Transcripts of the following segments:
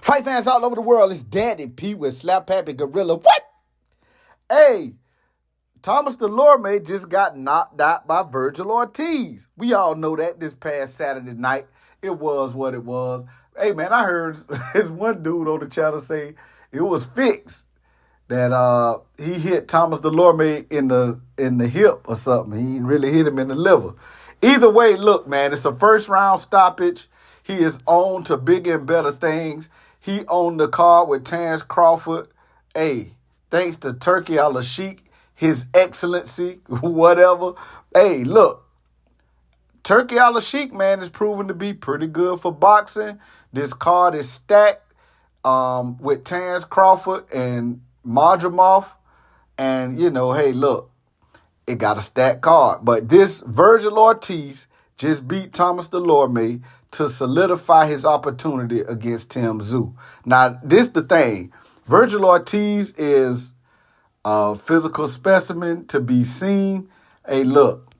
Fight fans all over the world, it's Daddy P with Slap Happy Gorilla. What? Hey, Thomas Dulorme just got knocked out by Vergil Ortiz. We all know that this past Saturday night. It was what it was. Hey, man, I heard this one dude on the channel say it was fixed that he hit Thomas Dulorme in the hip or something. He really hit him in the liver. Either way, look, man, it's a first-round stoppage. He is on to bigger and better things. He owned the card with Terence Crawford. Hey, thanks to Turkey Al-Sheikh, His Excellency, whatever. Hey, look, Turkey Al-Sheikh, man, is proven to be pretty good for boxing. This card is stacked with Terence Crawford and Madrimov. And, you know, hey, look, it got a stacked card. But this Vergil Ortiz just beat Thomas Dulorme to solidify his opportunity against Tim Tszyu. Now, this the thing. Vergil Ortiz is a physical specimen to be seen. Hey, look,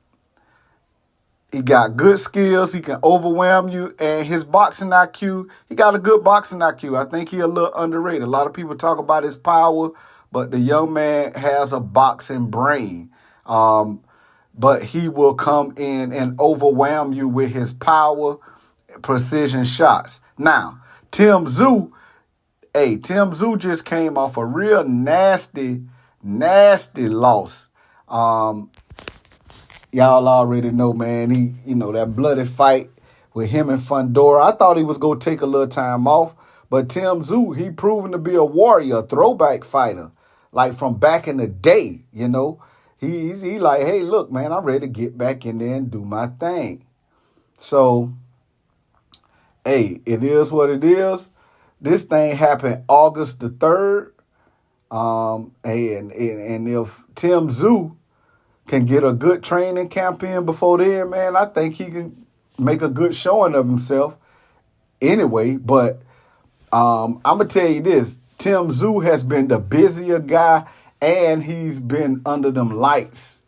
he got good skills. He can overwhelm you. And his boxing IQ, he got a good boxing IQ. I think he a little underrated. A lot of people talk about his power, but the young man has a boxing brain. But he will come in and overwhelm you with his power, precision shots. Now, Tim Tszyu just came off a real nasty loss. Y'all already know, man, that bloody fight with him and Fundora. I thought he was going to take a little time off, but Tim Tszyu, he proven to be a warrior, a throwback fighter, like from back in the day, you know. He like, hey, look, man, I'm ready to get back in there and do my thing. So, hey, it is what it is. This thing happened August the 3rd. Hey, and if Tim Tszyu can get a good training camp in before then, man, I think he can make a good showing of himself anyway. But I'm going to tell you this. Tim Tszyu has been the busier guy, and he's been under them lights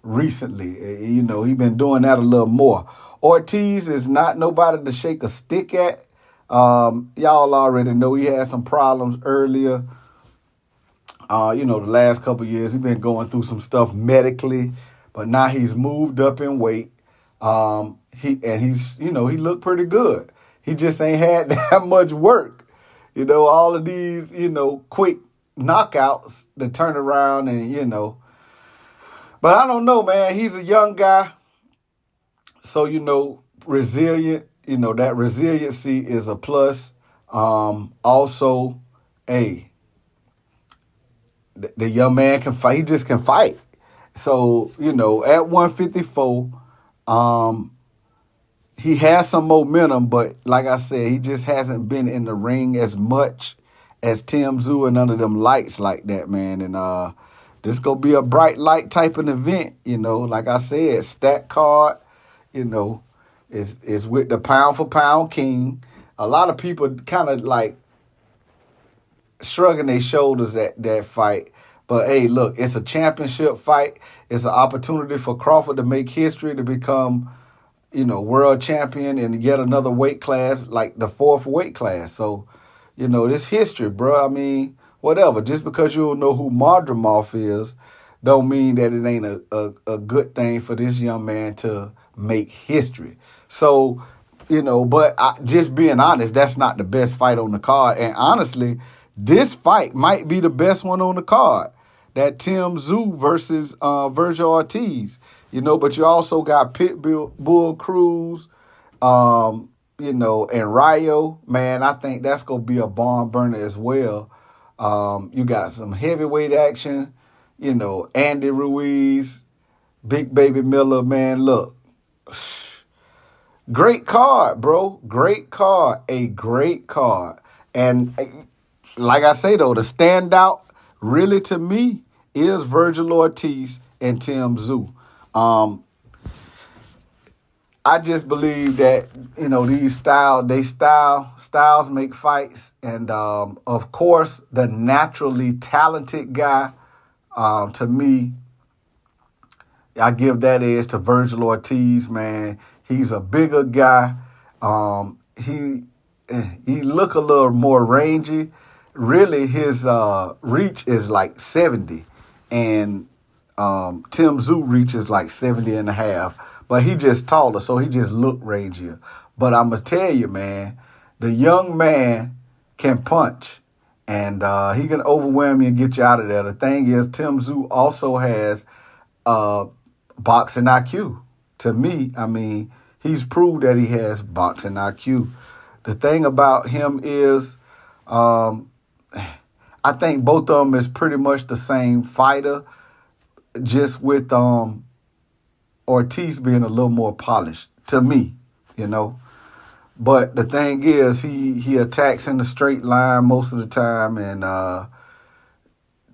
recently. You know, he's been doing that a little more. Ortiz is not nobody to shake a stick at. Y'all already know he had some problems earlier. The last couple of years, he's been going through some stuff medically, but now he's moved up in weight. He looked pretty good. He just ain't had that much work. You know, all of these, quick knockouts to turn around and, but I don't know, man. He's a young guy. So, resilient, that resiliency is a plus. Also, hey, the young man can fight. He just can fight. So, at 154, he has some momentum, but like I said, he just hasn't been in the ring as much as Tim Tszyu and under them lights like that, man. And this going to be a bright light type of event, like I said, stat card, is with the pound for pound king. A lot of people kind of like shrugging their shoulders at that fight. But, hey, look, it's a championship fight. It's an opportunity for Crawford to make history, to become, world champion in yet another weight class, like the 4th weight class. So, this history, bro. I mean, whatever. Just because you don't know who Madrimov is, don't mean that it ain't a good thing for this young man to make history. So, but just being honest, that's not the best fight on the card. And honestly, this fight might be the best one on the card. That Tim Tszyu versus Vergil Ortiz. But you also got Pitbull Cruz, and Rayo. Man, I think that's going to be a barn burner as well. You got some heavyweight action, Andy Ruiz, Big Baby Miller, man, look. Great card, bro. Great card. A great card. And like I say, though, the standout really to me is Vergil Ortiz and Tim Tszyu. I just believe that, these styles make fights. And, of course, the naturally talented guy, to me, I give that edge to Vergil Ortiz, man. He's a bigger guy. He he look a little more rangy. Really, his reach is like 70, and Tim Tszyu reach is like 70 and a half. But he just taller, so he just look rangier. But I'm going to tell you, man, the young man can punch, and he can overwhelm you and get you out of there. The thing is, Tim Tszyu also has boxing IQ. To me, I mean, he's proved that he has boxing IQ. The thing about him is, I think both of them is pretty much the same fighter, just with Ortiz being a little more polished, to me, you know. But the thing is, he attacks in the straight line most of the time, and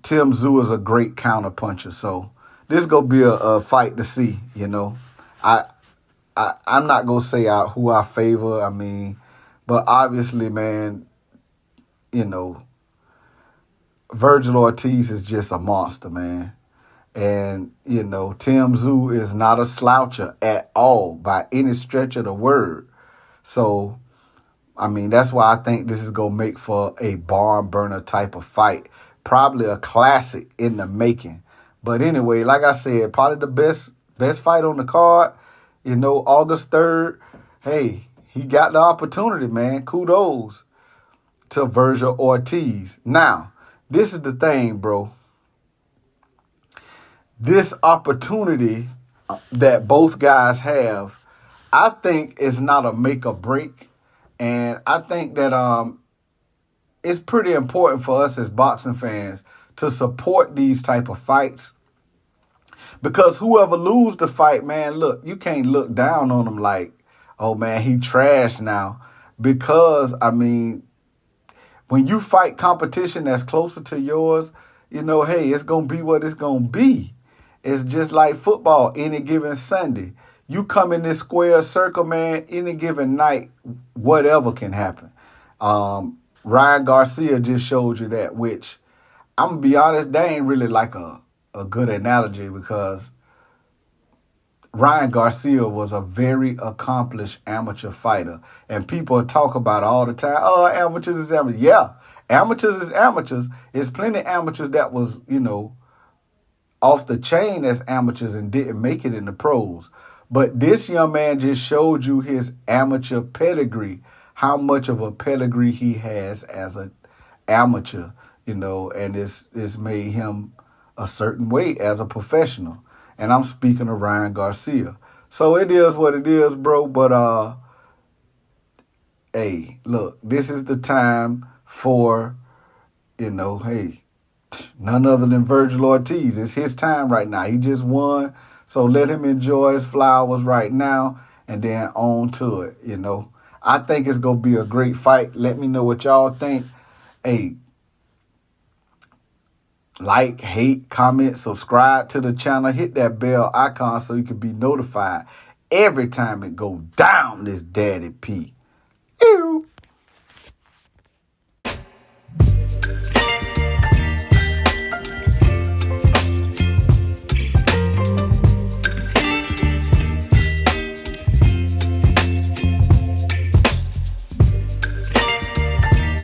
Tim Tszyu is a great counter puncher. So this gonna be a fight to see, you know. I'm not gonna say who I favor. I mean, but obviously, man, you know, Vergil Ortiz is just a monster, man. And, you know, Tim Tszyu is not a sloucher at all by any stretch of the word. So, I mean, that's why I think this is going to make for a barn burner type of fight. Probably a classic in the making. But anyway, like I said, probably the best fight on the card, you know, August 3rd. Hey, he got the opportunity, man. Kudos to Vergil Ortiz. Now, this is the thing, bro. This opportunity that both guys have, I think is not a make or break. And I think that it's pretty important for us as boxing fans to support these type of fights. Because whoever lose the fight, man, look, you can't look down on them like, oh, man, he trash now. Because, I mean, when you fight competition that's closer to yours, you know, hey, it's going to be what it's going to be. It's just like football any given Sunday. You come in this square circle, man, any given night, whatever can happen. Ryan Garcia just showed you that, which I'm going to be honest, that ain't really like a good analogy because Ryan Garcia was a very accomplished amateur fighter. And people talk about it all the time. Oh, amateurs is amateurs. Yeah, amateurs is amateurs. There's plenty of amateurs that was, you know, off the chain as amateurs and didn't make it in the pros. But this young man just showed you his amateur pedigree, how much of a pedigree he has as an amateur, you know, and it's made him a certain way as a professional. And I'm speaking of Ryan Garcia. So it is what it is, bro. But, hey, look, this is the time for, you know, hey, none other than Vergil Ortiz. It's his time right now. He just won. So let him enjoy his flowers right now and then on to it, you know. I think it's going to be a great fight. Let me know what y'all think. Hey, like, hate, comment, subscribe to the channel. Hit that bell icon so you can be notified every time it go down this Daddy P. Ew.